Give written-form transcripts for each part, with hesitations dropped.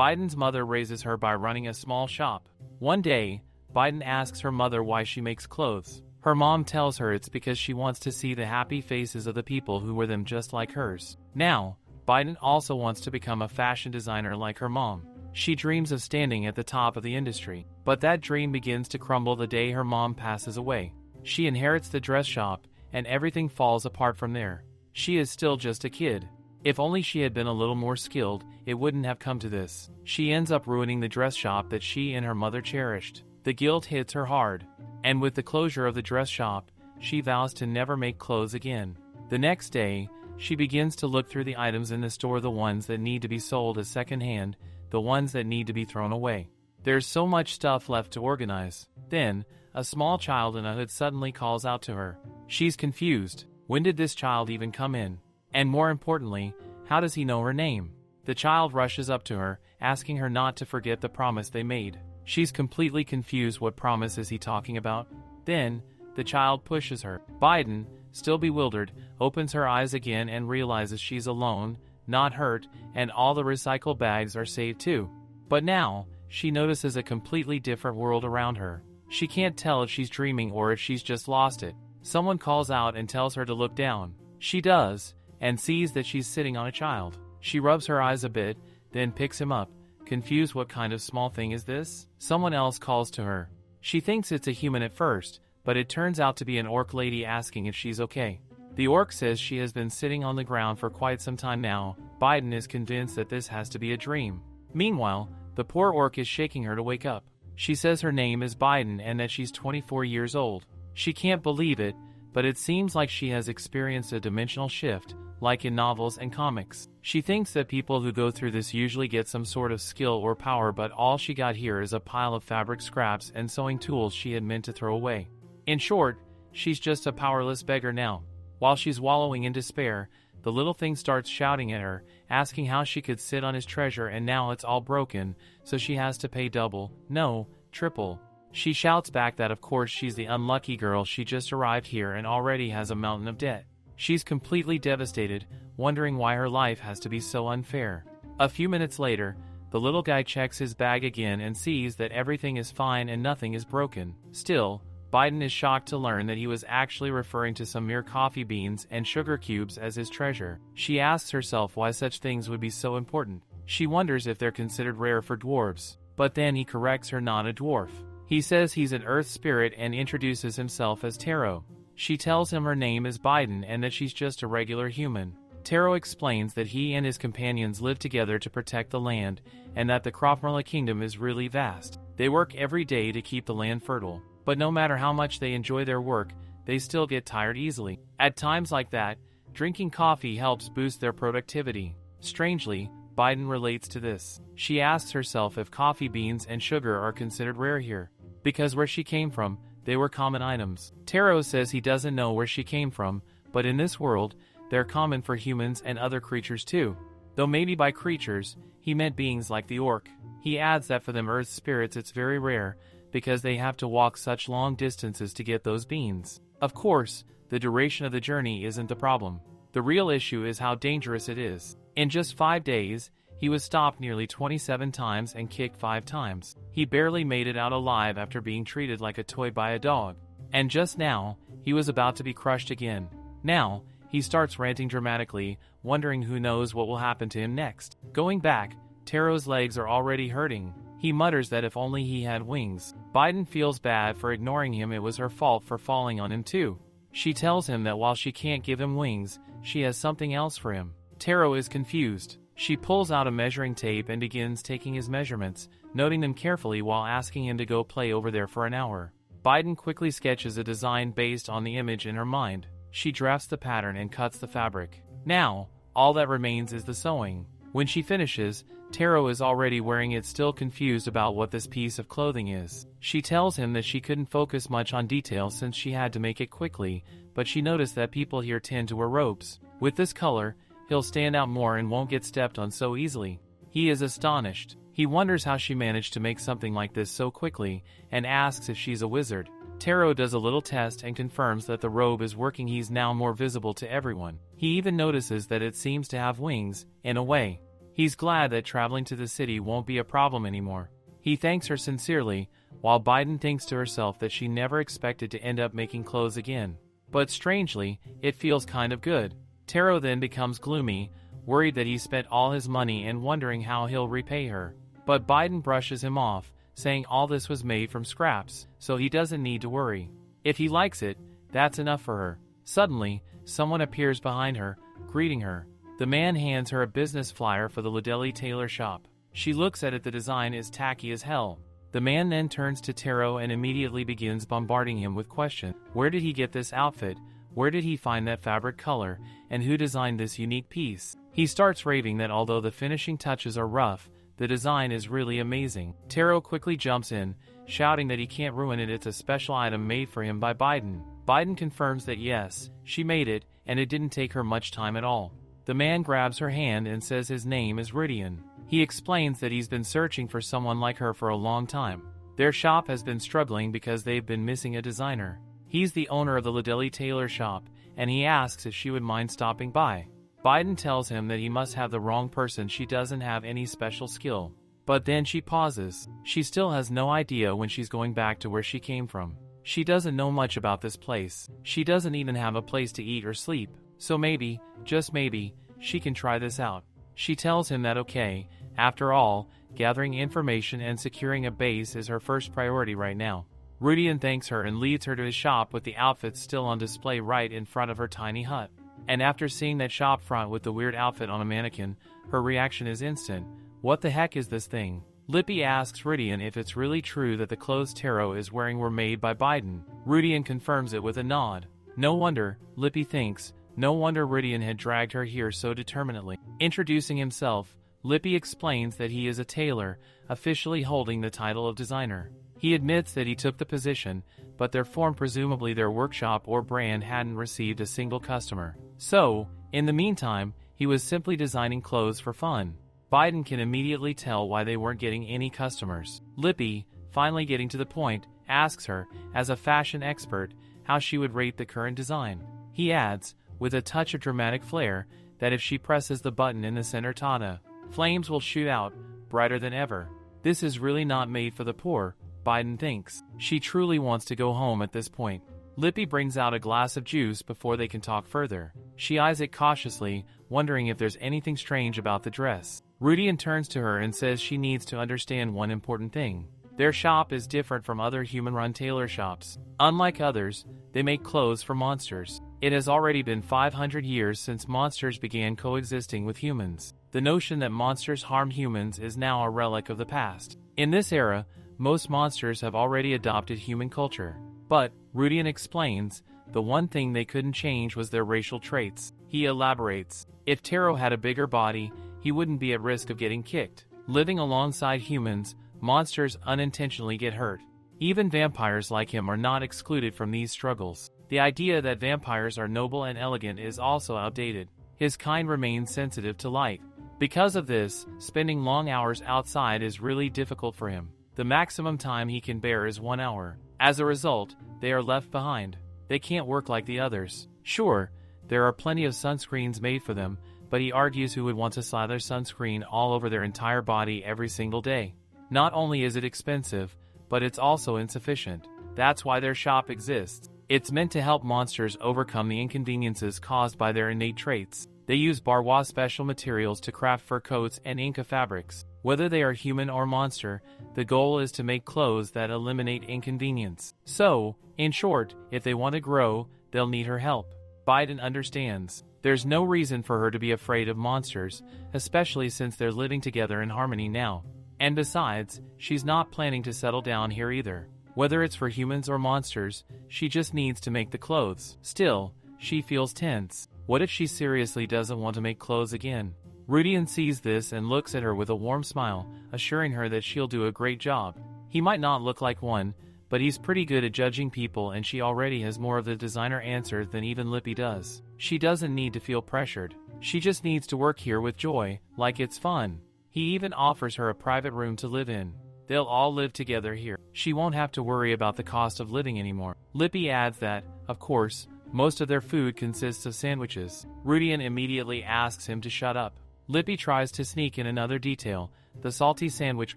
Biden's mother raises her by running a small shop. One day, Biden asks her mother why she makes clothes. Her mom tells her it's because she wants to see the happy faces of the people who wear them just like hers. Now, Biden also wants to become a fashion designer like her mom. She dreams of standing at the top of the industry, but that dream begins to crumble the day her mom passes away. She inherits the dress shop, and everything falls apart from there. She is still just a kid. If only she had been a little more skilled, it wouldn't have come to this. She ends up ruining the dress shop that she and her mother cherished. The guilt hits her hard, and with the closure of the dress shop, she vows to never make clothes again. The next day, she begins to look through the items in the store, the ones that need to be sold as secondhand, the ones that need to be thrown away. There's so much stuff left to organize. Then, a small child in a hood suddenly calls out to her. She's confused. When did this child even come in? And more importantly, how does he know her name? The child rushes up to her, asking her not to forget the promise they made. She's completely confused. What promise is he talking about? Then, the child pushes her. Biden, still bewildered, opens her eyes again and realizes she's alone, not hurt, and all the recycle bags are saved too. But now, she notices a completely different world around her. She can't tell if she's dreaming or if she's just lost it. Someone calls out and tells her to look down. She does, and sees that she's sitting on a child. She rubs her eyes a bit, then picks him up, confused. What kind of small thing is this? Someone else calls to her. She thinks it's a human at first, but it turns out to be an orc lady asking if she's okay. The orc says she has been sitting on the ground for quite some time now. Biden is convinced that this has to be a dream. Meanwhile, the poor orc is shaking her to wake up. She says her name is Biden and that she's 24 years old. She can't believe it, but it seems like she has experienced a dimensional shift, like in novels and comics. She thinks that people who go through this usually get some sort of skill or power, but all she got here is a pile of fabric scraps and sewing tools she had meant to throw away. In short, she's just a powerless beggar now. While she's wallowing in despair, the little thing starts shouting at her, asking how she could sit on his treasure, and now it's all broken, so she has to pay double, no, triple. She shouts back that of course she's the unlucky girl, she just arrived here and already has a mountain of debt. She's completely devastated, wondering why her life has to be so unfair. A few minutes later, the little guy checks his bag again and sees that everything is fine and nothing is broken. Still, Biden is shocked to learn that he was actually referring to some mere coffee beans and sugar cubes as his treasure. She asks herself why such things would be so important. She wonders if they're considered rare for dwarves. But then he corrects her, not a dwarf. He says he's an earth spirit and introduces himself as Tero. She tells him her name is Biden and that she's just a regular human. Tero explains that he and his companions live together to protect the land, and that the Cropmerla kingdom is really vast. They work every day to keep the land fertile. But no matter how much they enjoy their work, they still get tired easily. At times like that, drinking coffee helps boost their productivity. Strangely, Biden relates to this. She asks herself if coffee beans and sugar are considered rare here, because where she came from, they were common items. Tero says he doesn't know where she came from, but in this world, they're common for humans and other creatures too. Though maybe by creatures, he meant beings like the orc. He adds that for them earth spirits it's very rare, because they have to walk such long distances to get those beans. Of course, the duration of the journey isn't the problem. The real issue is how dangerous it is. In just 5 days, he was stopped nearly 27 times and kicked 5 times. He barely made it out alive after being treated like a toy by a dog. And just now, he was about to be crushed again. Now, he starts ranting dramatically, wondering who knows what will happen to him next. Going back, Tero's legs are already hurting. He mutters that if only he had wings. Biden feels bad for ignoring him. It was her fault for falling on him too. She tells him that while she can't give him wings, she has something else for him. Tero is confused. She pulls out a measuring tape and begins taking his measurements, noting them carefully while asking him to go play over there for an hour. Biden quickly sketches a design based on the image in her mind. She drafts the pattern and cuts the fabric. Now, all that remains is the sewing. When she finishes, Tero is already wearing it, still confused about what this piece of clothing is. She tells him that she couldn't focus much on details since she had to make it quickly, but she noticed that people here tend to wear robes. With this color, he'll stand out more and won't get stepped on so easily. He is astonished. He wonders how she managed to make something like this so quickly, and asks if she's a wizard. Tero does a little test and confirms that the robe is working. He's now more visible to everyone. He even notices that it seems to have wings, in a way. He's glad that traveling to the city won't be a problem anymore. He thanks her sincerely, while Biden thinks to herself that she never expected to end up making clothes again. But strangely, it feels kind of good. Tero then becomes gloomy, worried that he spent all his money and wondering how he'll repay her. But Biden brushes him off, saying all this was made from scraps, so he doesn't need to worry. If he likes it, that's enough for her. Suddenly, someone appears behind her, greeting her. The man hands her a business flyer for the Delnisia tailor shop. She looks at it. The design is tacky as hell. The man then turns to Tero and immediately begins bombarding him with questions. Where did he get this outfit? Where did he find that fabric color? And who designed this unique piece? He starts raving that although the finishing touches are rough, the design is really amazing. Tero quickly jumps in, shouting that he can't ruin it. It's a special item made for him by Biden. Biden confirms that yes, she made it, and it didn't take her much time at all. The man grabs her hand and says his name is Ridian. He explains that he's been searching for someone like her for a long time. Their shop has been struggling because they've been missing a designer. He's the owner of the Delnisia tailor shop, and he asks if she would mind stopping by. Biden tells him that he must have the wrong person. She doesn't have any special skill. But then she pauses. She still has no idea when she's going back to where she came from. She doesn't know much about this place. She doesn't even have a place to eat or sleep. So maybe, just maybe, she can try this out. She tells him that okay, after all, gathering information and securing a base is her first priority right now. Ridian thanks her and leads her to his shop with the outfits still on display right in front of her tiny hut. And after seeing that shop front with the weird outfit on a mannequin, her reaction is instant. What the heck is this thing? Lippy asks Ridian if it's really true that the clothes Tero is wearing were made by Biden. Ridian confirms it with a nod. No wonder, Lippy thinks, no wonder Ridian had dragged her here so determinedly. Introducing himself, Lippy explains that he is a tailor, officially holding the title of designer. He admits that he took the position, but presumably their workshop or brand hadn't received a single customer. So, in the meantime, he was simply designing clothes for fun. Biden can immediately tell why they weren't getting any customers. Lippy, finally getting to the point, asks her, as a fashion expert, how she would rate the current design. He adds, with a touch of dramatic flair, that if she presses the button in the center tada, flames will shoot out, brighter than ever. This is really not made for the poor, Biden thinks. She truly wants to go home at this point. Lippy brings out a glass of juice before they can talk further. She eyes it cautiously, wondering if there's anything strange about the dress. Ridian turns to her and says she needs to understand one important thing. Their shop is different from other human-run tailor shops. Unlike others, they make clothes for monsters. It has already been 500 years since monsters began coexisting with humans. The notion that monsters harm humans is now a relic of the past. In this era, most monsters have already adopted human culture. But, Ridian explains, the one thing they couldn't change was their racial traits. He elaborates, if Tero had a bigger body, he wouldn't be at risk of getting kicked. Living alongside humans, monsters unintentionally get hurt. Even vampires like him are not excluded from these struggles. The idea that vampires are noble and elegant is also outdated. His kind remains sensitive to light. Because of this, spending long hours outside is really difficult for him. The maximum time he can bear is 1 hour. As a result, they are left behind. They can't work like the others. Sure, there are plenty of sunscreens made for them, but he argues who would want to slather sunscreen all over their entire body every single day. Not only is it expensive, but it's also insufficient. That's why their shop exists. It's meant to help monsters overcome the inconveniences caused by their innate traits. They use Barwa special materials to craft fur coats and Inca fabrics. Whether they are human or monster, the goal is to make clothes that eliminate inconvenience. So, in short, if they want to grow, they'll need her help. Biden understands. There's no reason for her to be afraid of monsters, especially since they're living together in harmony now. And besides, she's not planning to settle down here either. Whether it's for humans or monsters, she just needs to make the clothes. Still, she feels tense. What if she seriously doesn't want to make clothes again? Ridian sees this and looks at her with a warm smile, assuring her that she'll do a great job. He might not look like one, but he's pretty good at judging people, and she already has more of the designer answers than even Lippy does. She doesn't need to feel pressured. She just needs to work here with joy, like it's fun. He even offers her a private room to live in. They'll all live together here. She won't have to worry about the cost of living anymore. Lippy adds that, of course, most of their food consists of sandwiches. Ridian immediately asks him to shut up. Lippy tries to sneak in another detail. The salty sandwich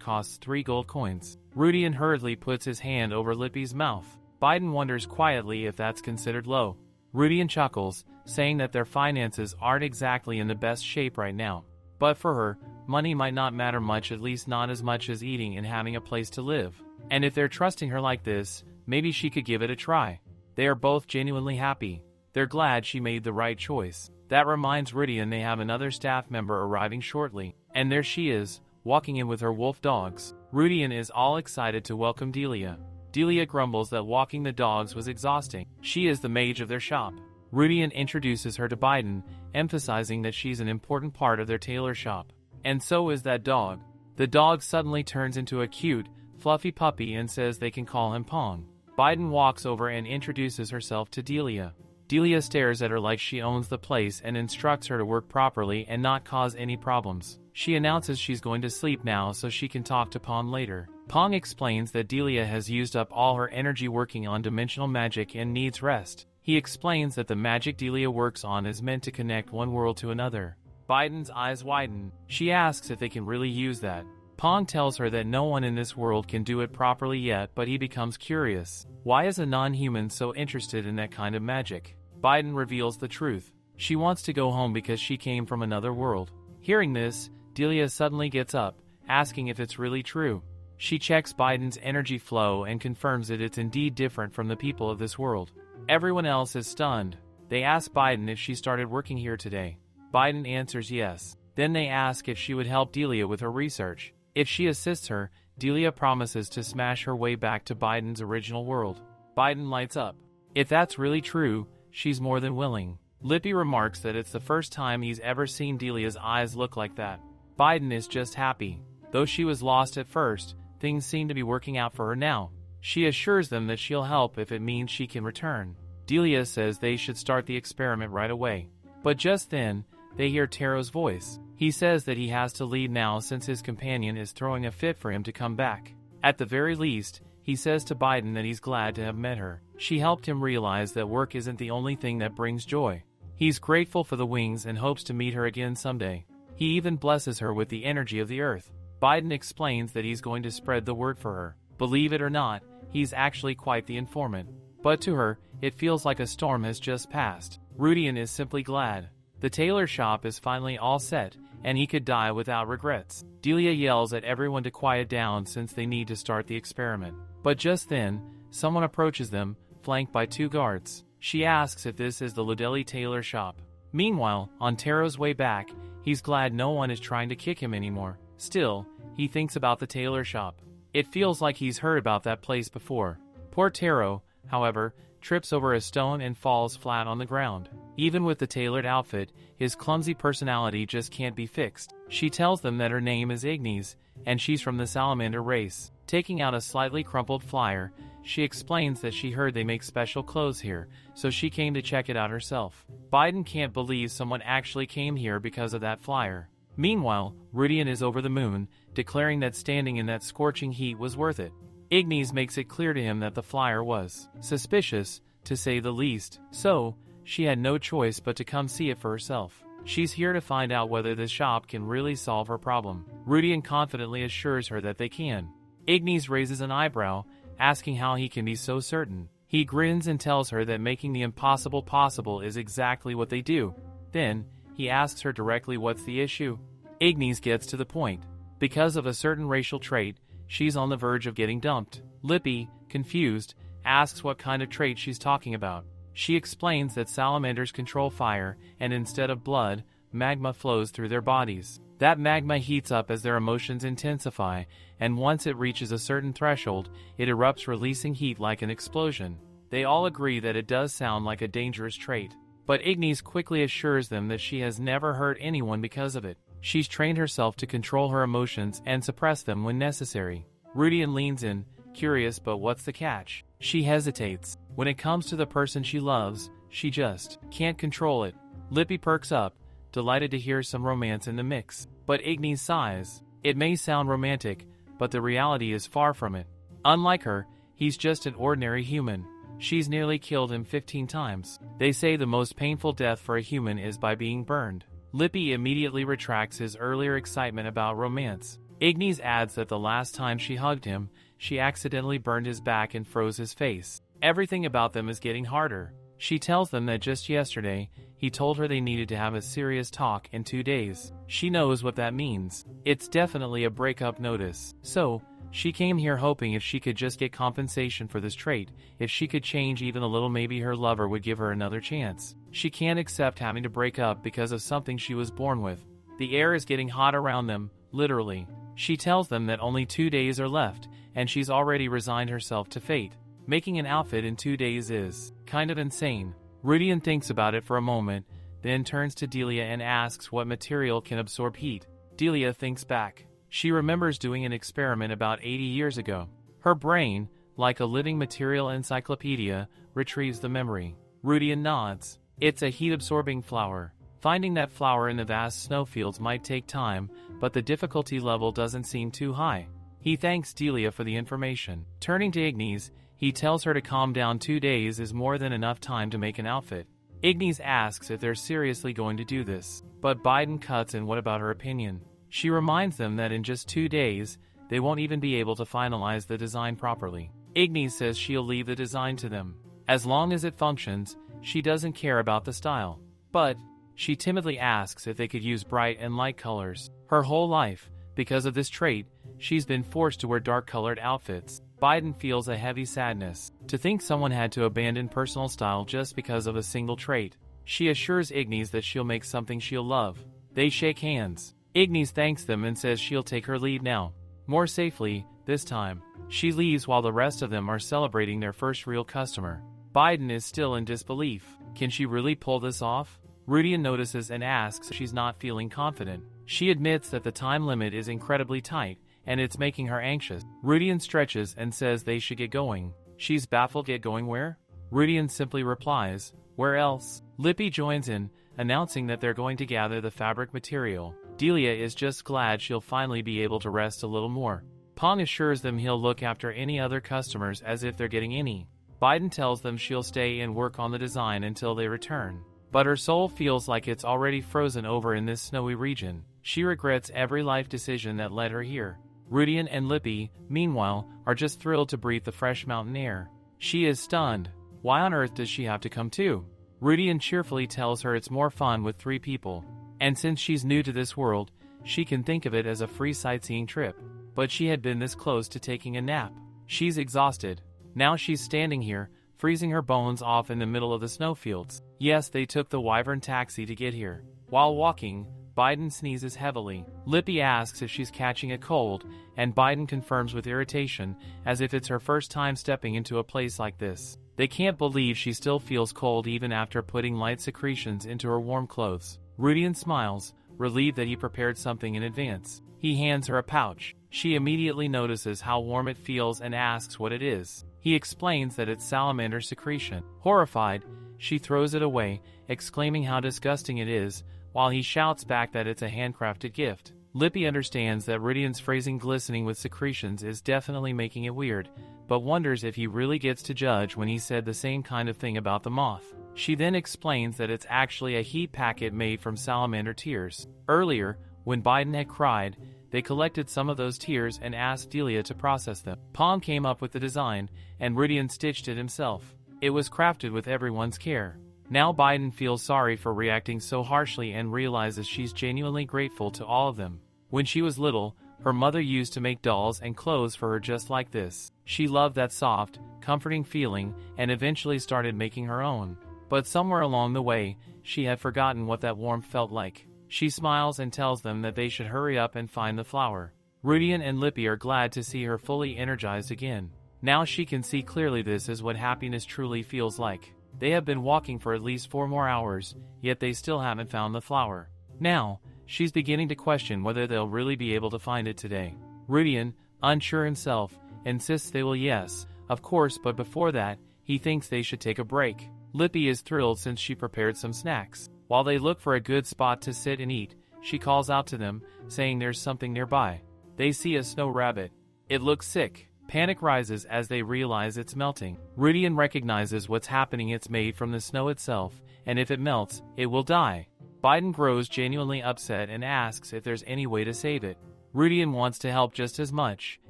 costs 3 gold coins. Ridian hurriedly puts his hand over Lippy's mouth. Biden wonders quietly if that's considered low. Ridian chuckles, saying that their finances aren't exactly in the best shape right now. But for her, money might not matter much, at least not as much as eating and having a place to live. And if they're trusting her like this, maybe she could give it a try. They are both genuinely happy. They're glad she made the right choice. That reminds Ridian they have another staff member arriving shortly. And there she is, walking in with her wolf dogs. Ridian is all excited to welcome Delia. Delia grumbles that walking the dogs was exhausting. She is the mage of their shop. Ridian introduces her to Biden, emphasizing that she's an important part of their tailor shop. And so is that dog. The dog suddenly turns into a cute, fluffy puppy and says they can call him Pong. Biden walks over and introduces herself to Delia. Delia stares at her like she owns the place and instructs her to work properly and not cause any problems. She announces she's going to sleep now so she can talk to Pong later. Pong explains that Delia has used up all her energy working on dimensional magic and needs rest. He explains that the magic Delia works on is meant to connect one world to another. Biden's eyes widen. She asks if they can really use that. Pong tells her that no one in this world can do it properly yet, but he becomes curious. Why is a non-human so interested in that kind of magic? Biden reveals the truth. She wants to go home because she came from another world. Hearing this, Delia suddenly gets up, asking if it's really true. She checks Biden's energy flow and confirms that it's indeed different from the people of this world. Everyone else is stunned. They ask Biden if she started working here today. Biden answers yes. Then they ask if she would help Delia with her research. If she assists her, Delia promises to smash her way back to Biden's original world. Biden lights up. If that's really true, she's more than willing. Lippy remarks that it's the first time he's ever seen Delia's eyes look like that. Biden is just happy. Though she was lost at first, things seem to be working out for her now. She assures them that she'll help if it means she can return. Delia says they should start the experiment right away. But just then, they hear Tero's voice. He says that he has to leave now since his companion is throwing a fit for him to come back. At the very least, he says to Biden that he's glad to have met her. She helped him realize that work isn't the only thing that brings joy. He's grateful for the wings and hopes to meet her again someday. He even blesses her with the energy of the earth. Biden explains that he's going to spread the word for her. Believe it or not, he's actually quite the informant. But to her, it feels like a storm has just passed. Ridian is simply glad. The tailor shop is finally all set, and he could die without regrets. Delia yells at everyone to quiet down since they need to start the experiment. But just then, someone approaches them, flanked by 2 guards. She asks if this is the Ludeli tailor shop. Meanwhile, on Tero's way back, he's glad no one is trying to kick him anymore. Still, he thinks about the tailor shop. It feels like he's heard about that place before. Poor Tero, however, trips over a stone and falls flat on the ground. Even with the tailored outfit, his clumsy personality just can't be fixed. She tells them that her name is Ignes, and she's from the salamander race. Taking out a slightly crumpled flyer, she explains that she heard they make special clothes here, so she came to check it out herself. Biden can't believe someone actually came here because of that flyer. Meanwhile, Ridian is over the moon, declaring that standing in that scorching heat was worth it. Ignes makes it clear to him that the flyer was suspicious, to say the least, so she had no choice but to come see it for herself. She's here to find out whether the shop can really solve her problem. Ridian confidently assures her that they can. Ignes raises an eyebrow, asking how he can be so certain. He grins and tells her that making the impossible possible is exactly what they do. Then, he asks her directly what's the issue. Ignes gets to the point. Because of a certain racial trait, she's on the verge of getting dumped. Lippy, confused, asks what kind of trait she's talking about. She explains that salamanders control fire, and instead of blood, magma flows through their bodies. That magma heats up as their emotions intensify, and once it reaches a certain threshold, it erupts, releasing heat like an explosion. They all agree that it does sound like a dangerous trait. But Ignes quickly assures them that she has never hurt anyone because of it. She's trained herself to control her emotions and suppress them when necessary. Ridian leans in, curious, but what's the catch? She hesitates. When it comes to the person she loves, she just can't control it. Lippy perks up, delighted to hear some romance in the mix. But Ignes sighs. It may sound romantic, but the reality is far from it. Unlike her, he's just an ordinary human. She's nearly killed him 15 times. They say the most painful death for a human is by being burned. Lippy immediately retracts his earlier excitement about romance. Ignes adds that the last time she hugged him, she accidentally burned his back and froze his face. Everything about them is getting harder. She tells them that just yesterday, he told her they needed to have a serious talk in 2 days. She knows what that means. It's definitely a breakup notice. So, she came here hoping if she could just get compensation for this trait, if she could change even a little, maybe her lover would give her another chance. She can't accept having to break up because of something she was born with. The air is getting hot around them, literally. She tells them that only 2 days are left, and she's already resigned herself to fate. Making an outfit in 2 days is kind of insane. Ridian thinks about it for a moment, then turns to Delia and asks what material can absorb heat. Delia thinks back. She remembers doing an experiment about 80 years ago. Her brain, like a living material encyclopedia, retrieves the memory. Ridian nods. It's a heat-absorbing flower. Finding that flower in the vast snowfields might take time, but the difficulty level doesn't seem too high. He thanks Delia for the information. Turning to Ignes, he tells her to calm down. 2 days is more than enough time to make an outfit. Ignes asks if they're seriously going to do this, but Biden cuts in what about her opinion. She reminds them that in just 2 days, they won't even be able to finalize the design properly. Ignes says she'll leave the design to them. As long as it functions, she doesn't care about the style. But she timidly asks if they could use bright and light colors. Her whole life, because of this trait, she's been forced to wear dark-colored outfits. Biden feels a heavy sadness. To think someone had to abandon personal style just because of a single trait. She assures Ignes that she'll make something she'll love. They shake hands. Ignes thanks them and says she'll take her leave now. More safely, this time. She leaves while the rest of them are celebrating their first real customer. Biden is still in disbelief. Can she really pull this off? Ridian notices and asks if she's not feeling confident. She admits that the time limit is incredibly tight, and it's making her anxious. Ridian stretches and says they should get going. She's baffled. Get going where? Ridian simply replies, where else? Lippy joins in, announcing that they're going to gather the fabric material. Delia is just glad she'll finally be able to rest a little more. Pong assures them he'll look after any other customers as if they're getting any. Biden tells them she'll stay and work on the design until they return. But her soul feels like it's already frozen over in this snowy region. She regrets every life decision that led her here. Ridian and Lippy, meanwhile, are just thrilled to breathe the fresh mountain air. She is stunned. Why on earth does she have to come too? Ridian cheerfully tells her it's more fun with 3 people. And since she's new to this world, she can think of it as a free sightseeing trip. But she had been this close to taking a nap. She's exhausted. Now she's standing here, freezing her bones off in the middle of the snowfields. Yes, they took the Wyvern taxi to get here. While walking, Biden sneezes heavily. Lippy asks if she's catching a cold, and Biden confirms with irritation, as if it's her first time stepping into a place like this. They can't believe she still feels cold even after putting light secretions into her warm clothes. Ridian smiles, relieved that he prepared something in advance. He hands her a pouch. She immediately notices how warm it feels and asks what it is. He explains that it's salamander secretion. Horrified, she throws it away, exclaiming how disgusting it is, while he shouts back that it's a handcrafted gift. Lippy understands that Ridian's phrasing glistening with secretions is definitely making it weird, but wonders if he really gets to judge when he said the same kind of thing about the moth. She then explains that it's actually a heat packet made from salamander tears. Earlier, when Biden had cried, they collected some of those tears and asked Delia to process them. Pong came up with the design, and Ridian stitched it himself. It was crafted with everyone's care. Now Biden feels sorry for reacting so harshly and realizes she's genuinely grateful to all of them. When she was little, her mother used to make dolls and clothes for her just like this. She loved that soft, comforting feeling and eventually started making her own. But somewhere along the way, she had forgotten what that warmth felt like. She smiles and tells them that they should hurry up and find the flower. Ridian and Lippy are glad to see her fully energized again. Now she can see clearly this is what happiness truly feels like. They have been walking for at least 4 more hours, yet they still haven't found the flower. Now, she's beginning to question whether they'll really be able to find it today. Ridian, unsure himself, insists they will. Yes, of course, but before that, he thinks they should take a break. Lippy is thrilled since she prepared some snacks. While they look for a good spot to sit and eat, she calls out to them, saying there's something nearby. They see a snow rabbit. It looks sick. Panic rises as they realize it's melting. Ridian recognizes what's happening. It's made from the snow itself, and if it melts, it will die. Biden grows genuinely upset and asks if there's any way to save it. Ridian wants to help just as much,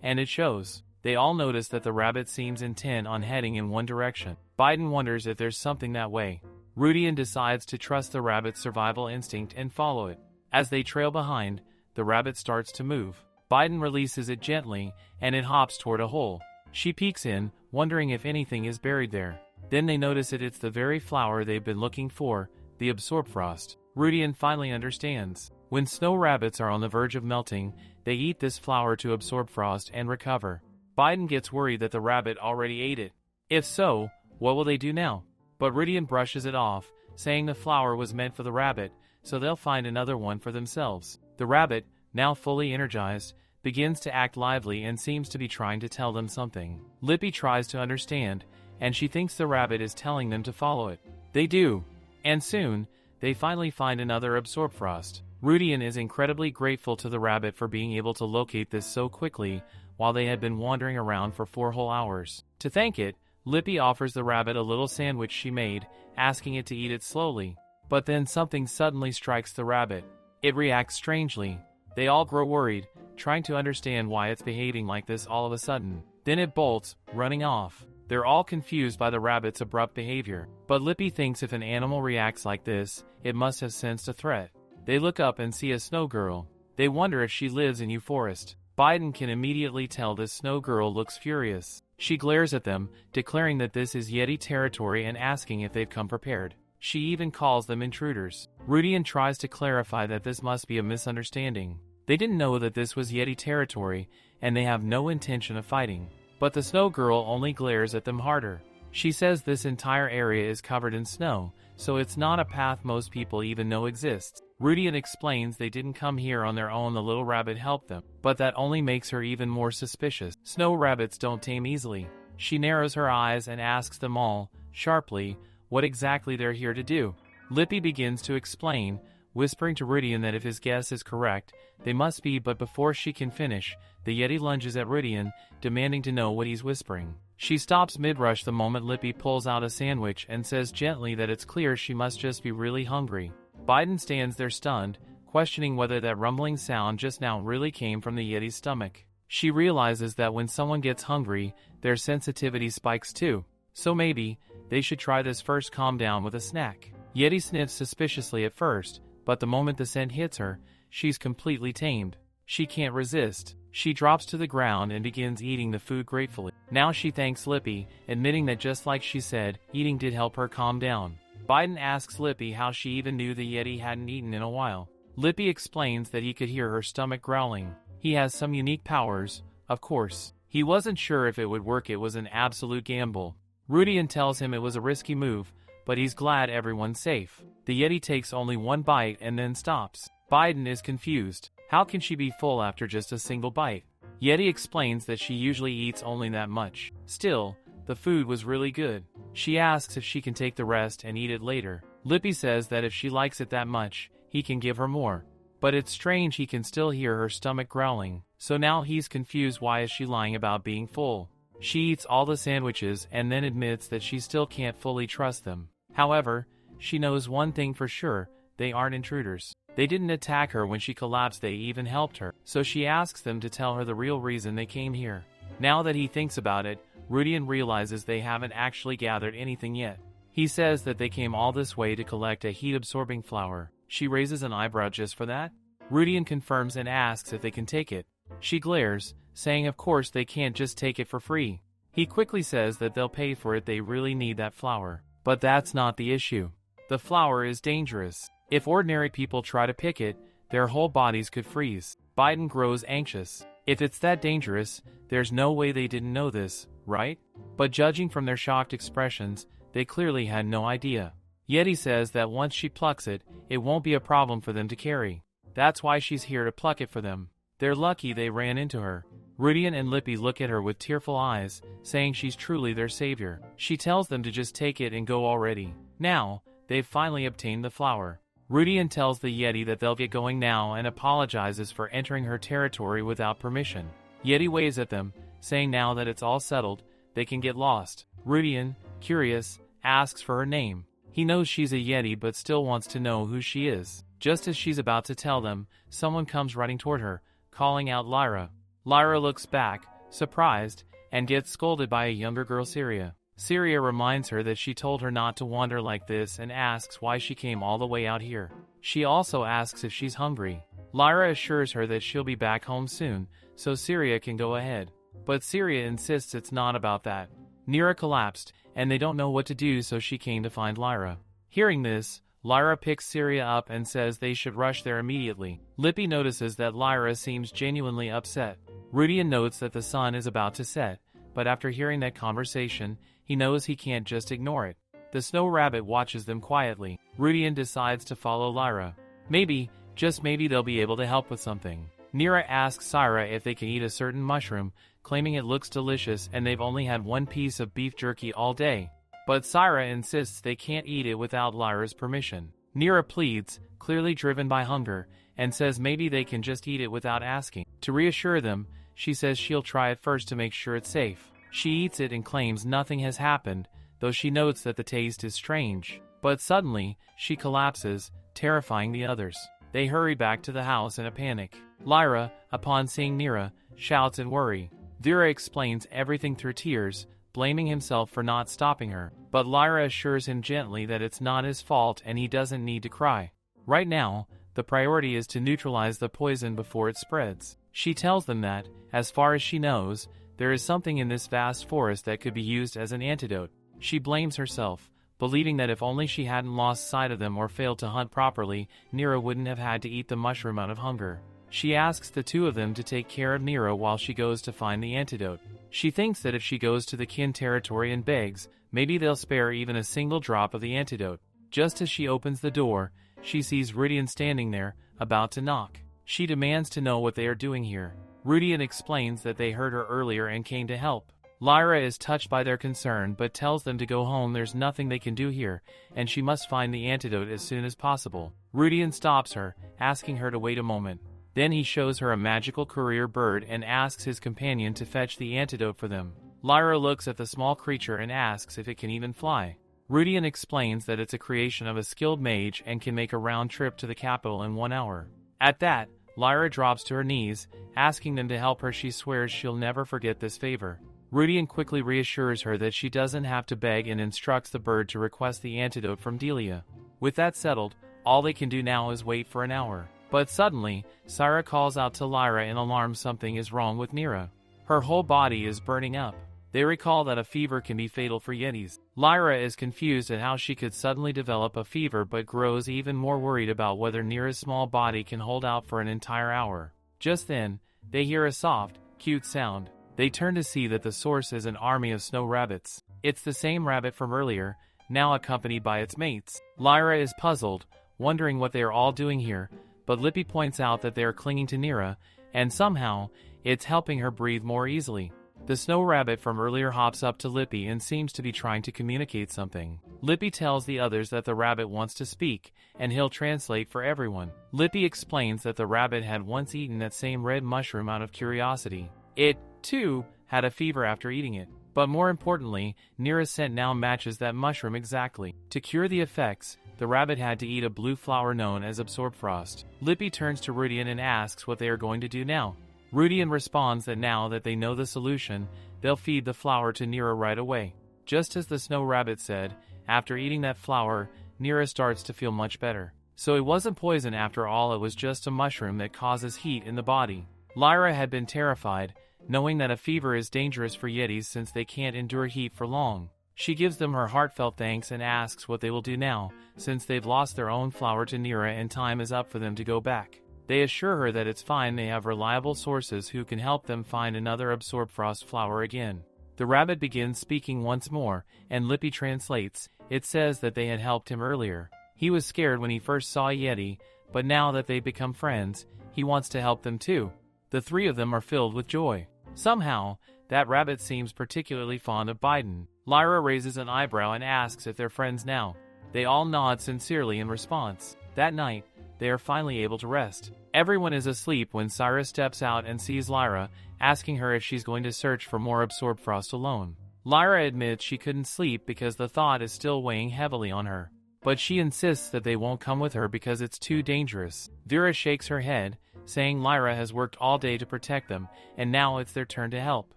and it shows. They all notice that the rabbit seems intent on heading in one direction. Biden wonders if there's something that way. Ridian decides to trust the rabbit's survival instinct and follow it. As they trail behind, the rabbit starts to move. Biden releases it gently, and it hops toward a hole. She peeks in, wondering if anything is buried there. Then they notice it's the very flower they've been looking for, the absorbfrost. Ridian finally understands. When snow rabbits are on the verge of melting, they eat this flower to absorb frost and recover. Biden gets worried that the rabbit already ate it. If so, what will they do now? But Ridian brushes it off, saying the flower was meant for the rabbit, so they'll find another one for themselves. The rabbit, now fully energized, begins to act lively and seems to be trying to tell them something. Lippy tries to understand, and she thinks the rabbit is telling them to follow it. They do, and soon, they finally find another absorbfrost. Ridian is incredibly grateful to the rabbit for being able to locate this so quickly while they had been wandering around for 4 whole hours. To thank it, Lippy offers the rabbit a little sandwich she made, asking it to eat it slowly. But then something suddenly strikes the rabbit. It reacts strangely. They all grow worried, trying to understand why it's behaving like this all of a sudden. Then it bolts, running off. They're all confused by the rabbit's abrupt behavior. But Lippy thinks if an animal reacts like this, it must have sensed a threat. They look up and see a snow girl. They wonder if she lives in Forest. Biden can immediately tell this snow girl looks furious. She glares at them, declaring that this is Yeti territory and asking if they've come prepared. She even calls them intruders. Ridian tries to clarify that this must be a misunderstanding. They didn't know that this was Yeti territory, and they have no intention of fighting. But the snow girl only glares at them harder. She says this entire area is covered in snow, so it's not a path most people even know exists. Ridian explains they didn't come here on their own, the little rabbit helped them, but that only makes her even more suspicious. Snow rabbits don't tame easily. She narrows her eyes and asks them all, sharply, what exactly they're here to do. Lippy begins to explain, whispering to Ridian that if his guess is correct, they must be, but before she can finish, the Yeti lunges at Ridian, demanding to know what he's whispering. She stops mid-rush the moment Lippy pulls out a sandwich and says gently that it's clear she must just be really hungry. Biden stands there stunned, questioning whether that rumbling sound just now really came from the Yeti's stomach. She realizes that when someone gets hungry, their sensitivity spikes too. So maybe, they should try this first, calm down with a snack. Yeti sniffs suspiciously at first, but the moment the scent hits her, she's completely tamed. She can't resist. She drops to the ground and begins eating the food gratefully. Now she thanks Lippy, admitting that just like she said, eating did help her calm down. Biden asks Lippy how she even knew the Yeti hadn't eaten in a while. Lippy explains that he could hear her stomach growling. He has some unique powers, of course. He wasn't sure if it would work. It was an absolute gamble. Ridian tells him it was a risky move, but he's glad everyone's safe. The Yeti takes only one bite and then stops. Biden is confused. How can she be full after just a single bite? Yeti explains that she usually eats only that much. Still, the food was really good. She asks if she can take the rest and eat it later. Lippy says that if she likes it that much, he can give her more. But it's strange he can still hear her stomach growling. So now he's confused. Why is she lying about being full? She eats all the sandwiches and then admits that she still can't fully trust them. However, she knows one thing for sure, they aren't intruders. They didn't attack her when she collapsed, they even helped her. So she asks them to tell her the real reason they came here. Now that he thinks about it, Ridian realizes they haven't actually gathered anything yet. He says that they came all this way to collect a heat-absorbing flower. She raises an eyebrow. Just for that? Ridian confirms and asks if they can take it. She glares, saying of course they can't just take it for free. He quickly says that they'll pay for it, they really need that flower. But that's not the issue. The flower is dangerous. If ordinary people try to pick it, their whole bodies could freeze. Biden grows anxious. If it's that dangerous, there's no way they didn't know this, right? But judging from their shocked expressions, they clearly had no idea. Yeti says that once she plucks it, it won't be a problem for them to carry. That's why she's here to pluck it for them. They're lucky they ran into her. Ridian and Lippy look at her with tearful eyes, saying she's truly their savior. She tells them to just take it and go already. Now, they've finally obtained the flower. Ridian tells the Yeti that they'll get going now and apologizes for entering her territory without permission. Yeti waves at them, saying now that it's all settled, they can get lost. Ridian, curious, asks for her name. He knows she's a Yeti but still wants to know who she is. Just as she's about to tell them, someone comes running toward her, calling out Lyra. Lyra looks back, surprised, and gets scolded by a younger girl, Syria. Syria reminds her that she told her not to wander like this and asks why she came all the way out here. She also asks if she's hungry. Lyra assures her that she'll be back home soon, so Syria can go ahead. But Syria insists it's not about that. Nerra collapsed, and they don't know what to do, so she came to find Lyra. Hearing this, Lyra picks Syria up and says they should rush there immediately. Lippy notices that Lyra seems genuinely upset. Ridian notes that the sun is about to set, but after hearing that conversation, he knows he can't just ignore it. The snow rabbit watches them quietly. Ridian decides to follow Lyra. Maybe, just maybe they'll be able to help with something. Nerra asks Syra if they can eat a certain mushroom, claiming it looks delicious and they've only had one piece of beef jerky all day. But Syra insists they can't eat it without Lyra's permission. Nerra pleads, clearly driven by hunger, and says maybe they can just eat it without asking. To reassure them, she says she'll try it first to make sure it's safe. She eats it and claims nothing has happened, though she notes that the taste is strange. But suddenly, she collapses, terrifying the others. They hurry back to the house in a panic. Lyra, upon seeing Nerra, shouts in worry. Vera explains everything through tears, blaming himself for not stopping her. But Lyra assures him gently that it's not his fault and he doesn't need to cry. Right now, the priority is to neutralize the poison before it spreads. She tells them that, as far as she knows, there is something in this vast forest that could be used as an antidote. She blames herself, believing that if only she hadn't lost sight of them or failed to hunt properly, Nerra wouldn't have had to eat the mushroom out of hunger. She asks the two of them to take care of Nerra while she goes to find the antidote. She thinks that if she goes to the kin territory and begs, maybe they'll spare even a single drop of the antidote. Just as she opens the door, she sees Ridian standing there, about to knock. She demands to know what they are doing here. Ridian explains that they heard her earlier and came to help. Lyra is touched by their concern but tells them to go home. There's nothing they can do here, and she must find the antidote as soon as possible. Ridian stops her, asking her to wait a moment. Then he shows her a magical courier bird and asks his companion to fetch the antidote for them. Lyra looks at the small creature and asks if it can even fly. Ridian explains that it's a creation of a skilled mage and can make a round trip to the capital in 1 hour. At that, Lyra drops to her knees, asking them to help her. She swears she'll never forget this favor. Ridian quickly reassures her that she doesn't have to beg and instructs the bird to request the antidote from Delia. With that settled, all they can do now is wait for an hour. But suddenly, Syra calls out to Lyra in alarm something is wrong with Nerra. Her whole body is burning up. They recall that a fever can be fatal for Yetis. Lyra is confused at how she could suddenly develop a fever but grows even more worried about whether Nerra's small body can hold out for an entire hour. Just then, they hear a soft, cute sound. They turn to see that the source is an army of snow rabbits. It's the same rabbit from earlier, now accompanied by its mates. Lyra is puzzled, wondering what they are all doing here, but Lippy points out that they are clinging to Nerra, and somehow, it's helping her breathe more easily. The snow rabbit from earlier hops up to Lippy and seems to be trying to communicate something. Lippy tells the others that the rabbit wants to speak, and he'll translate for everyone. Lippy explains that the rabbit had once eaten that same red mushroom out of curiosity. It, too, had a fever after eating it. But more importantly, Nerra's scent now matches that mushroom exactly. To cure the effects, the rabbit had to eat a blue flower known as absorbfrost. Lippy turns to Ridian and asks what they are going to do now. Ridian responds that now that they know the solution, they'll feed the flower to Nerra right away. Just as the snow rabbit said, after eating that flower, Nerra starts to feel much better. So it wasn't poison after all, it was just a mushroom that causes heat in the body. Lyra had been terrified, knowing that a fever is dangerous for Yetis since they can't endure heat for long. She gives them her heartfelt thanks and asks what they will do now, since they've lost their own flower to Nerra and time is up for them to go back. They assure her that it's fine, they have reliable sources who can help them find another absorbfrost flower again. The rabbit begins speaking once more, and Lippy translates. It says that they had helped him earlier. He was scared when he first saw Yeti, but now that they've become friends, he wants to help them too. The three of them are filled with joy. Somehow, that rabbit seems particularly fond of Biden. Lyra raises an eyebrow and asks if they're friends now. They all nod sincerely in response. That night, they are finally able to rest. Everyone is asleep when Syra steps out and sees Lyra, asking her if she's going to search for more absorbfrost alone. Lyra admits she couldn't sleep because the thought is still weighing heavily on her. but she insists that they won't come with her because it's too dangerous. Vera shakes her head, saying Lyra has worked all day to protect them, and now it's their turn to help.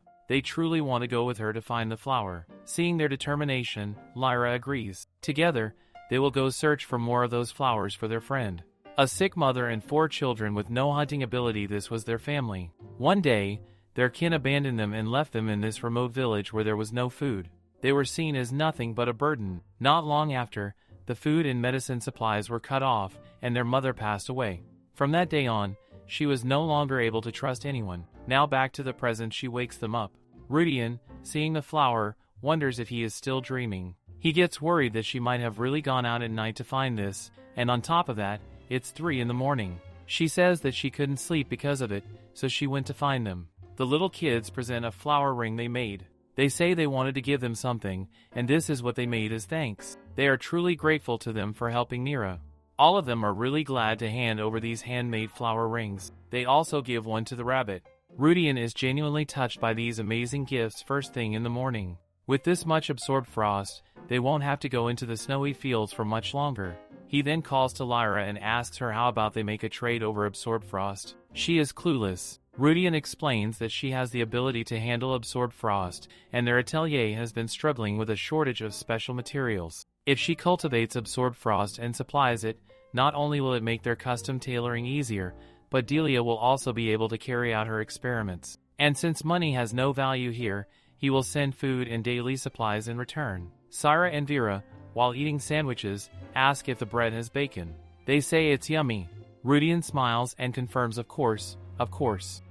They truly want to go with her to find the flower. Seeing their determination, Lyra agrees. Together, they will go search for more of those flowers for their friend. A sick mother and 4 children with no hunting ability, this was their family. One day, their kin abandoned them and left them in this remote village where there was no food. They were seen as nothing but a burden. Not long after, the food and medicine supplies were cut off, and their mother passed away. From that day on, she was no longer able to trust anyone. Now back to the present, she wakes them up. Ridian, seeing the flower, wonders if he is still dreaming. He gets worried that she might have really gone out at night to find this, and on top of that, it's 3 in the morning. She says that she couldn't sleep because of it, so she went to find them. The little kids present a flower ring they made. They say they wanted to give them something, and this is what they made as thanks. They are truly grateful to them for helping Nerra. All of them are really glad to hand over these handmade flower rings. They also give one to the rabbit. Ridian is genuinely touched by these amazing gifts first thing in the morning. With this much absorbed frost, they won't have to go into the snowy fields for much longer. He then calls to Lyra and asks her how about they make a trade over absorbed frost. She is clueless. Ridian explains that she has the ability to handle absorbed frost, and their atelier has been struggling with a shortage of special materials. If she cultivates absorbed frost and supplies it, not only will it make their custom tailoring easier, but Delia will also be able to carry out her experiments. And since money has no value here, he will send food and daily supplies in return. Syra and Vera, while eating sandwiches, ask if the bread has bacon. They say it's yummy. Ridian smiles and confirms of course.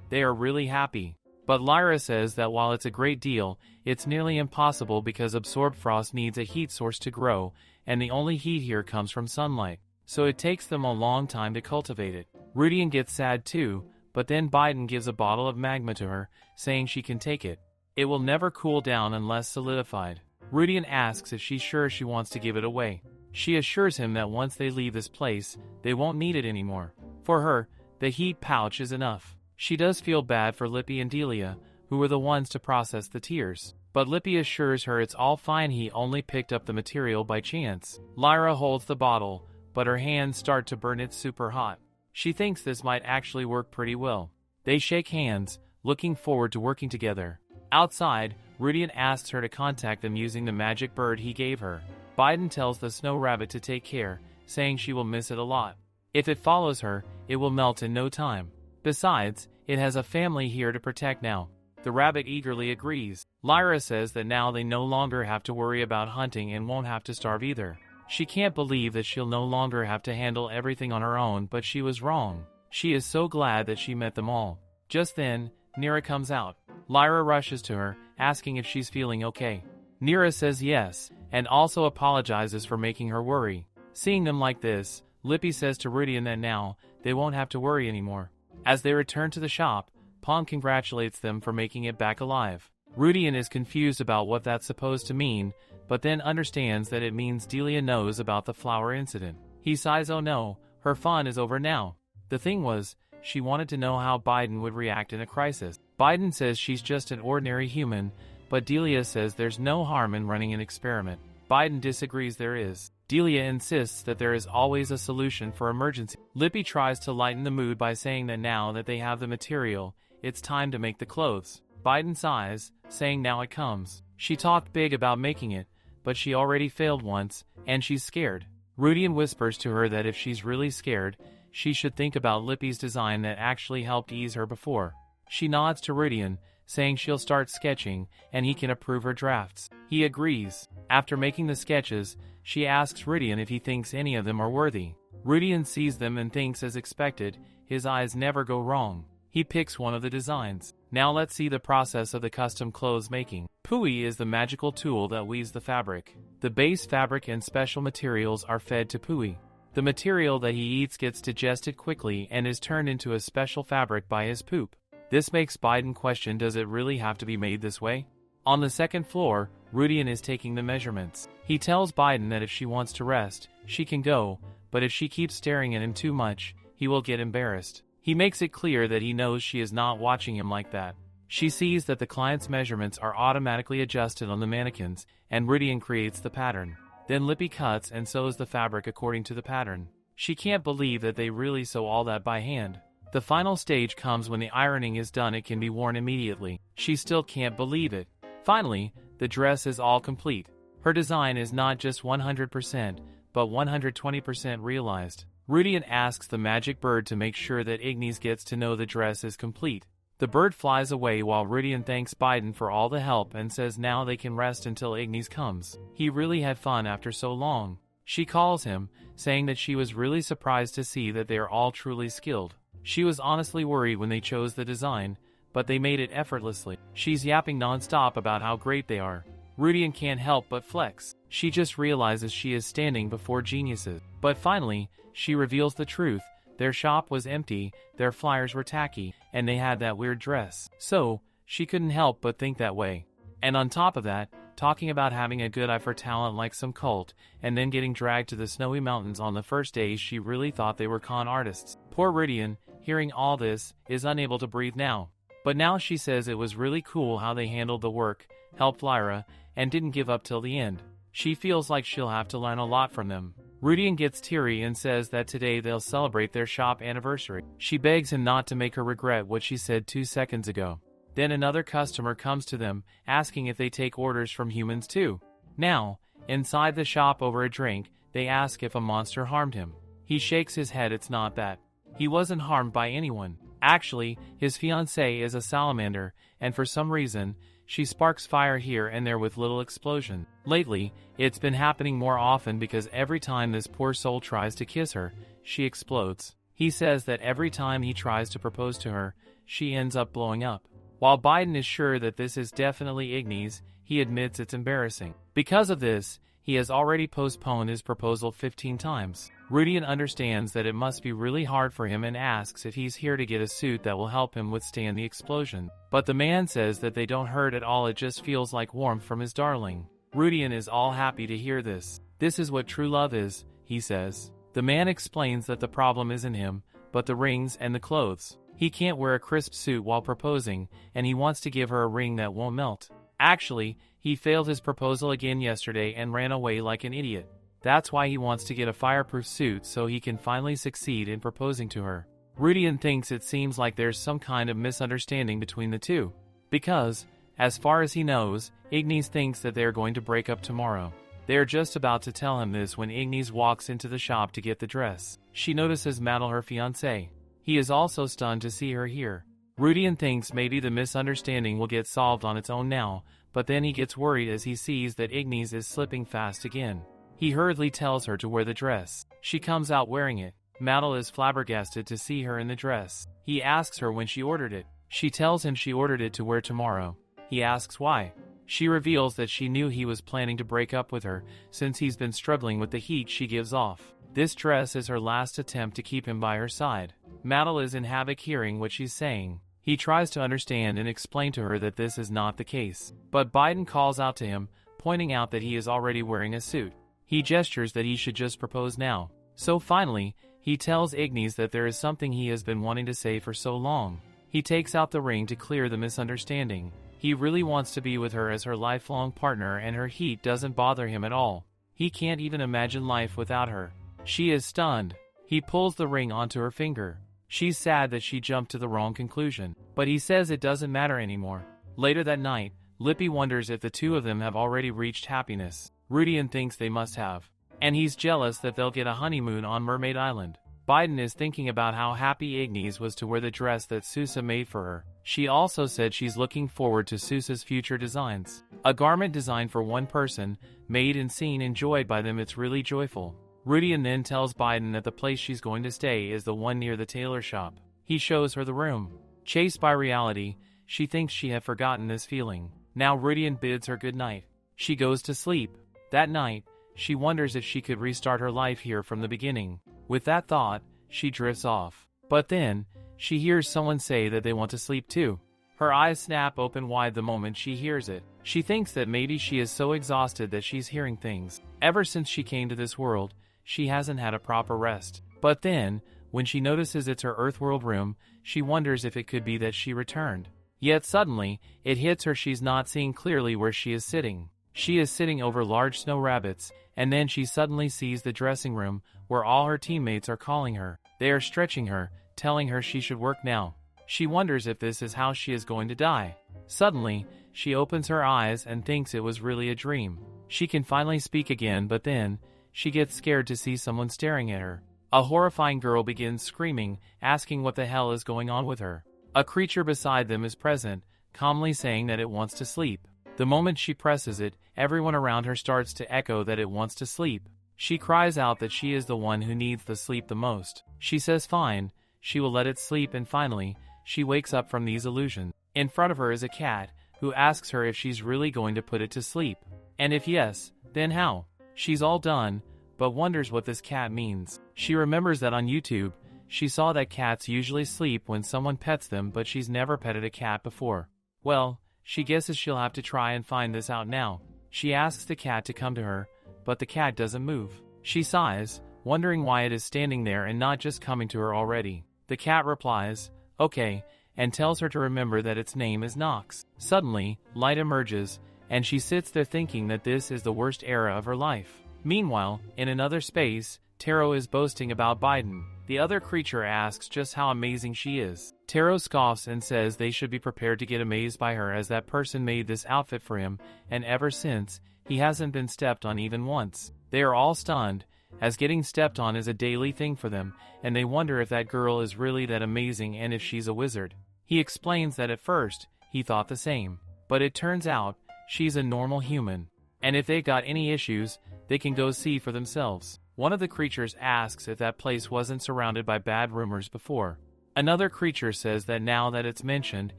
They are really happy. But Lyra says that while it's a great deal, it's nearly impossible because absorbed frost needs a heat source to grow, and the only heat here comes from sunlight. So it takes them a long time to cultivate it. Ridian gets sad too, but then Biden gives a bottle of magma to her, saying she can take it. It will never cool down unless solidified. Ridian asks if she's sure she wants to give it away. She assures him that once they leave this place, they won't need it anymore. For her, the heat pouch is enough. She does feel bad for Lippy and Delia, who were the ones to process the tears. But Lippy assures her it's all fine, he only picked up the material by chance. Lyra holds the bottle, but her hands start to burn. It's super hot. She thinks this might actually work pretty well. They shake hands, looking forward to working together. Outside, Ridian asks her to contact them using the magic bird he gave her. Biden tells the snow rabbit to take care, saying she will miss it a lot. If it follows her, it will melt in no time. Besides, it has a family here to protect now. The rabbit eagerly agrees. Lyra says that now they no longer have to worry about hunting and won't have to starve either. She can't believe that she'll no longer have to handle everything on her own, but she was wrong. She is so glad that she met them all. Just then, Nerra comes out. Lyra rushes to her, asking if she's feeling okay. Nerra says yes, and also apologizes for making her worry. Seeing them like this, Lippy says to Ridian that now, they won't have to worry anymore. As they return to the shop, Pong congratulates them for making it back alive. Ridian is confused about what that's supposed to mean, but then understands that it means Delia knows about the flower incident. He sighs, oh no, her fun is over now. The thing was, she wanted to know how Biden would react in a crisis. Biden says she's just an ordinary human, but Delia says there's no harm in running an experiment. Biden disagrees there is. Delia insists that there is always a solution for emergency. Lippy tries to lighten the mood by saying that now that they have the material, it's time to make the clothes. Biden sighs, saying now it comes. She talked big about making it, but she already failed once, and she's scared. Ridian whispers to her that if she's really scared, she should think about Lippy's design that actually helped ease her before. She nods to Ridian, saying she'll start sketching, and he can approve her drafts. He agrees. After making the sketches, she asks Ridian if he thinks any of them are worthy. Ridian sees them and thinks as expected, his eyes never go wrong. He picks one of the designs. Now let's see the process of the custom clothes making. Pui is the magical tool that weaves the fabric. The base fabric and special materials are fed to Pui. The material that he eats gets digested quickly and is turned into a special fabric by his poop. This makes Biden question, does it really have to be made this way? On the second floor, Ridian is taking the measurements. He tells Biden that if she wants to rest, she can go, but if she keeps staring at him too much, he will get embarrassed. He makes it clear that he knows she is not watching him like that. She sees that the client's measurements are automatically adjusted on the mannequins, and Ridian creates the pattern. Then Lippy cuts and sews the fabric according to the pattern. She can't believe that they really sew all that by hand. The final stage comes when the ironing is done. It can be worn immediately. She still can't believe it. Finally, the dress is all complete. Her design is not just 100%, but 120% realized. Ridian asks the magic bird to make sure that Ignes gets to know the dress is complete. The bird flies away while Ridian thanks Biden for all the help and says now they can rest until Ignes comes. He really had fun after so long. She calls him, saying that she was really surprised to see that they are all truly skilled. She was honestly worried when they chose the design, but they made it effortlessly. She's yapping non-stop about how great they are. Ridian can't help but flex. She just realizes she is standing before geniuses. But finally, she reveals the truth. Their shop was empty, their flyers were tacky, and they had that weird dress. So, she couldn't help but think that way. And on top of that, talking about having a good eye for talent like some cult, and then getting dragged to the snowy mountains on the first day, she really thought they were con artists. Poor Ridian, hearing all this, is unable to breathe now. But now she says it was really cool how they handled the work, helped Lyra, and didn't give up till the end. She feels like she'll have to learn a lot from them. Ridian gets teary and says that today they'll celebrate their shop anniversary. She begs him not to make her regret what she said 2 seconds ago. Then another customer comes to them, asking if they take orders from humans too. Now, inside the shop over a drink, they ask if a monster harmed him. He shakes his head. It's not that. He wasn't harmed by anyone. Actually, his fiancée is a salamander, and for some reason, she sparks fire here and there with little explosion. Lately, it's been happening more often because every time this poor soul tries to kiss her, she explodes. He says that every time he tries to propose to her, she ends up blowing up. While Biden is sure that this is definitely Ignes, he admits it's embarrassing. Because of this, he has already postponed his proposal 15 times. Ridian understands that it must be really hard for him and asks if he's here to get a suit that will help him withstand the explosion. But the man says that they don't hurt at all, it just feels like warmth from his darling. Ridian is all happy to hear this. This is what true love is, he says. The man explains that the problem isn't him, but the rings and the clothes. He can't wear a crisp suit while proposing, and he wants to give her a ring that won't melt. Actually, he failed his proposal again yesterday and ran away like an idiot. That's why he wants to get a fireproof suit so he can finally succeed in proposing to her. Ridian thinks it seems like there's some kind of misunderstanding between the two. Because, as far as he knows, Ignes thinks that they are going to break up tomorrow. They are just about to tell him this when Ignes walks into the shop to get the dress. She notices Maddle, her fiancé. He is also stunned to see her here. Ridian thinks maybe the misunderstanding will get solved on its own now, but then he gets worried as he sees that Ignes is slipping fast again. He hurriedly tells her to wear the dress. She comes out wearing it. Maddle is flabbergasted to see her in the dress. He asks her when she ordered it. She tells him she ordered it to wear tomorrow. He asks why. She reveals that she knew he was planning to break up with her since he's been struggling with the heat she gives off. This dress is her last attempt to keep him by her side. Maddle is in havoc hearing what she's saying. He tries to understand and explain to her that this is not the case. But Biden calls out to him, pointing out that he is already wearing a suit. He gestures that he should just propose now. So finally, he tells Ignes that there is something he has been wanting to say for so long. He takes out the ring to clear the misunderstanding. He really wants to be with her as her lifelong partner, and her heat doesn't bother him at all. He can't even imagine life without her. She is stunned. He pulls the ring onto her finger. She's sad that she jumped to the wrong conclusion, but he says it doesn't matter anymore. Later that night, Lippy wonders if the two of them have already reached happiness. Ridian thinks they must have, and he's jealous that they'll get a honeymoon on Mermaid Island. Biden is thinking about how happy Ignes was to wear the dress that Sousa made for her. She also said she's looking forward to Sousa's future designs. A garment designed for one person, made and seen enjoyed by them. It's really joyful. Ridian then tells Biden that the place she's going to stay is the one near the tailor shop. He shows her the room. Chased by reality, she thinks she had forgotten this feeling. Now Ridian bids her good night. She goes to sleep. That night, she wonders if she could restart her life here from the beginning. With that thought, she drifts off. But then, she hears someone say that they want to sleep too. Her eyes snap open wide the moment she hears it. She thinks that maybe she is so exhausted that she's hearing things. Ever since she came to this world, she hasn't had a proper rest. But then, when she notices it's her Earthworld room, she wonders if it could be that she returned. Yet suddenly, it hits her she's not seeing clearly where she is sitting. She is sitting over large snow rabbits, and then she suddenly sees the dressing room where all her teammates are calling her. They are stretching her, telling her she should work now. She wonders if this is how she is going to die. Suddenly, she opens her eyes and thinks it was really a dream. She can finally speak again, but then, she gets scared to see someone staring at her. A horrifying girl begins screaming, asking what the hell is going on with her. A creature beside them is present, calmly saying that it wants to sleep. The moment she presses it, everyone around her starts to echo that it wants to sleep. She cries out that she is the one who needs the sleep the most. She says fine, she will let it sleep, and finally, she wakes up from these illusions. In front of her is a cat, who asks her if she's really going to put it to sleep. And if yes, then how? She's all done, but wonders what this cat means. She remembers that on YouTube, she saw that cats usually sleep when someone pets them, but she's never petted a cat before. Well, she guesses she'll have to try and find this out now. She asks the cat to come to her, but the cat doesn't move. She sighs, wondering why it is standing there and not just coming to her already. The cat replies, okay, and tells her to remember that its name is Nox. Suddenly, light emerges, and she sits there thinking that this is the worst era of her life. Meanwhile, in another space, Tero is boasting about Biden. The other creature asks just how amazing she is. Tero scoffs and says they should be prepared to get amazed by her, as that person made this outfit for him, and ever since, he hasn't been stepped on even once. They are all stunned, as getting stepped on is a daily thing for them, and they wonder if that girl is really that amazing and if she's a wizard. He explains that at first, he thought the same, but it turns out, she's a normal human, and if they got any issues, they can go see for themselves. One of the creatures asks if that place wasn't surrounded by bad rumors before. Another creature says that now that it's mentioned,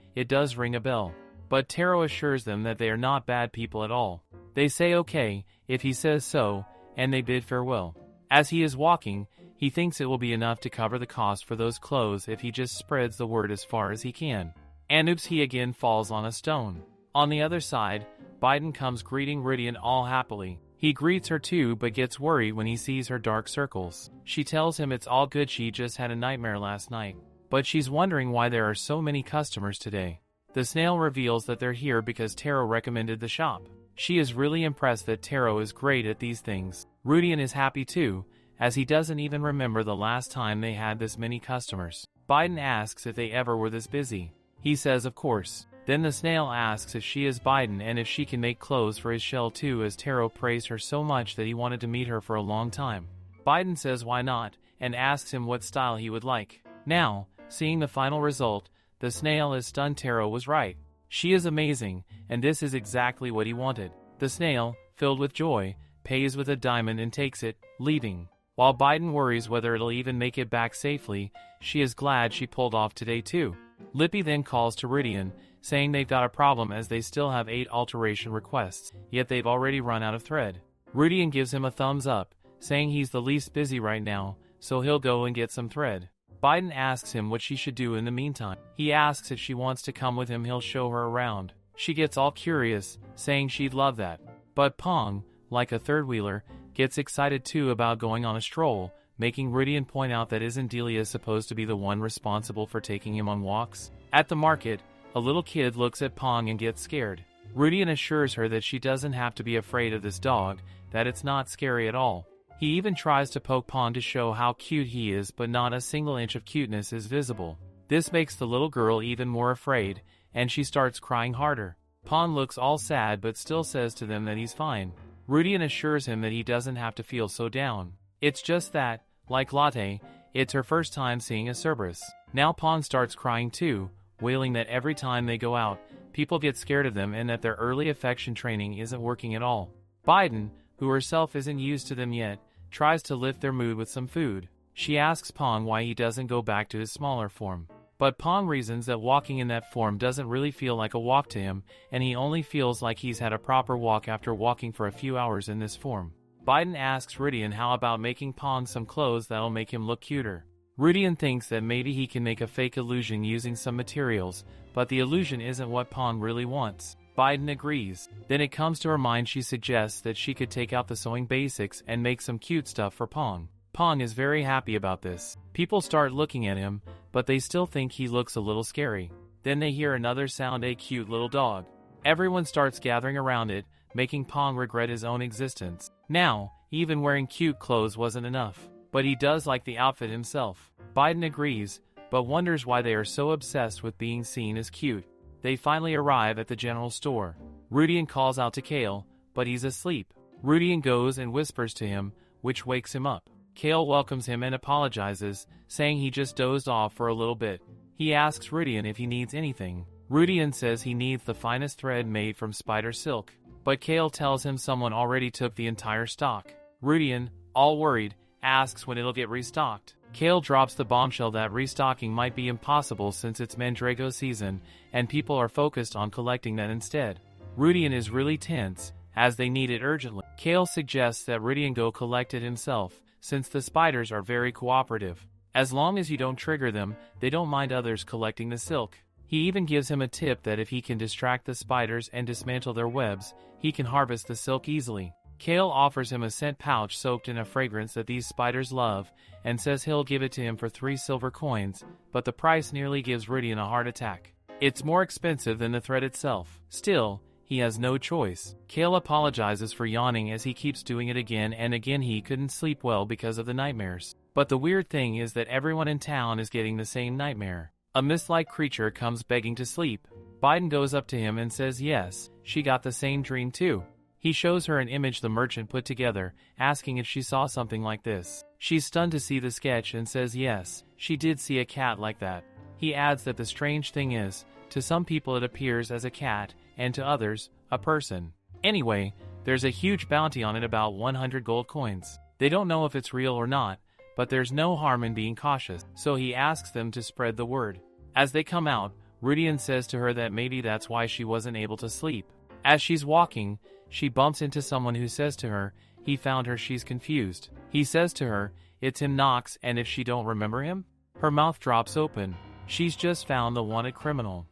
it does ring a bell. But Tero assures them that they are not bad people at all. They say okay, if he says so, and they bid farewell. As he is walking, he thinks it will be enough to cover the cost for those clothes if he just spreads the word as far as he can. And oops, he again falls on a stone. On the other side, Biden comes greeting Ridian all happily. He greets her too, but gets worried when he sees her dark circles. She tells him it's all good, she just had a nightmare last night. But she's wondering why there are so many customers today. The snail reveals that they're here because Tero recommended the shop. She is really impressed that Tero is great at these things. Ridian is happy too, as he doesn't even remember the last time they had this many customers. Biden asks if they ever were this busy. He says of course. Then the snail asks if she is Biden and if she can make clothes for his shell too, as Tero praised her so much that he wanted to meet her for a long time. Biden says why not, and asks him what style he would like. Now, seeing the final result, the snail is stunned. Tero was right. She is amazing, and this is exactly what he wanted. The snail, filled with joy, pays with a diamond and takes it, leaving. While Biden worries whether it'll even make it back safely, she is glad she pulled off today too. Lippy then calls to Ridian, saying they've got a problem as they still have 8 alteration requests, yet they've already run out of thread. Ridian gives him a thumbs up, saying he's the least busy right now, so he'll go and get some thread. Biden asks him what she should do in the meantime. He asks if she wants to come with him, he'll show her around. She gets all curious, saying she'd love that. But Pong, like a third-wheeler, gets excited too about going on a stroll, making Ridian point out that isn't Delia supposed to be the one responsible for taking him on walks? At the market, a little kid looks at Pong and gets scared. Ridian assures her that she doesn't have to be afraid of this dog, that it's not scary at all. He even tries to poke Pong to show how cute he is, but not a single inch of cuteness is visible. This makes the little girl even more afraid, and she starts crying harder. Pong looks all sad but still says to them that he's fine. Ridian assures him that he doesn't have to feel so down. It's just that, like Latte, it's her first time seeing a Cerberus. Now Pong starts crying too, wailing that every time they go out, people get scared of them and that their early affection training isn't working at all. Biden, who herself isn't used to them yet, tries to lift their mood with some food. She asks Pong why he doesn't go back to his smaller form. But Pong reasons that walking in that form doesn't really feel like a walk to him, and he only feels like he's had a proper walk after walking for a few hours in this form. Biden asks Ridian how about making Pong some clothes that'll make him look cuter. Ridian thinks that maybe he can make a fake illusion using some materials, but the illusion isn't what Pong really wants. Biden agrees. Then it comes to her mind. She suggests that she could take out the sewing basics and make some cute stuff for Pong. Pong is very happy about this. People start looking at him, but they still think he looks a little scary. Then they hear another sound, a cute little dog. Everyone starts gathering around it, making Pong regret his own existence. Now, even wearing cute clothes wasn't enough, but he does like the outfit himself. Biden agrees, but wonders why they are so obsessed with being seen as cute. They finally arrive at the general store. Ridian calls out to Kale, but he's asleep. Ridian goes and whispers to him, which wakes him up. Kale welcomes him and apologizes, saying he just dozed off for a little bit. He asks Ridian if he needs anything. Ridian says he needs the finest thread made from spider silk, but Kale tells him someone already took the entire stock. Ridian, all worried, asks when it'll get restocked. Kale drops the bombshell that restocking might be impossible since it's Mandrago season, and people are focused on collecting that instead. Ridian is really tense, as they need it urgently. Kale suggests that Ridian go collect it himself, since the spiders are very cooperative. As long as you don't trigger them, they don't mind others collecting the silk. He even gives him a tip that if he can distract the spiders and dismantle their webs, he can harvest the silk easily. Kale offers him a scent pouch soaked in a fragrance that these spiders love, and says he'll give it to him for 3 silver coins, but the price nearly gives Ridian a heart attack. It's more expensive than the thread itself. Still, he has no choice. Kale apologizes for yawning as he keeps doing it again and again. He couldn't sleep well because of the nightmares. But the weird thing is that everyone in town is getting the same nightmare. A mist-like creature comes begging to sleep. Biden goes up to him and says yes, she got the same dream too. He shows her an image the merchant put together, asking if she saw something like this. She's stunned to see the sketch and says yes, she did see a cat like that. He adds that the strange thing is, to some people it appears as a cat, and to others, a person. Anyway, there's a huge bounty on it, about 100 gold coins. They don't know if it's real or not, but there's no harm in being cautious, so he asks them to spread the word. As they come out, Ridian says to her that maybe that's why she wasn't able to sleep. As she's walking, she bumps into someone who says to her, he found her. She's confused. He says to her, it's him Knox, and if she don't remember him? Her mouth drops open. She's just found the wanted criminal.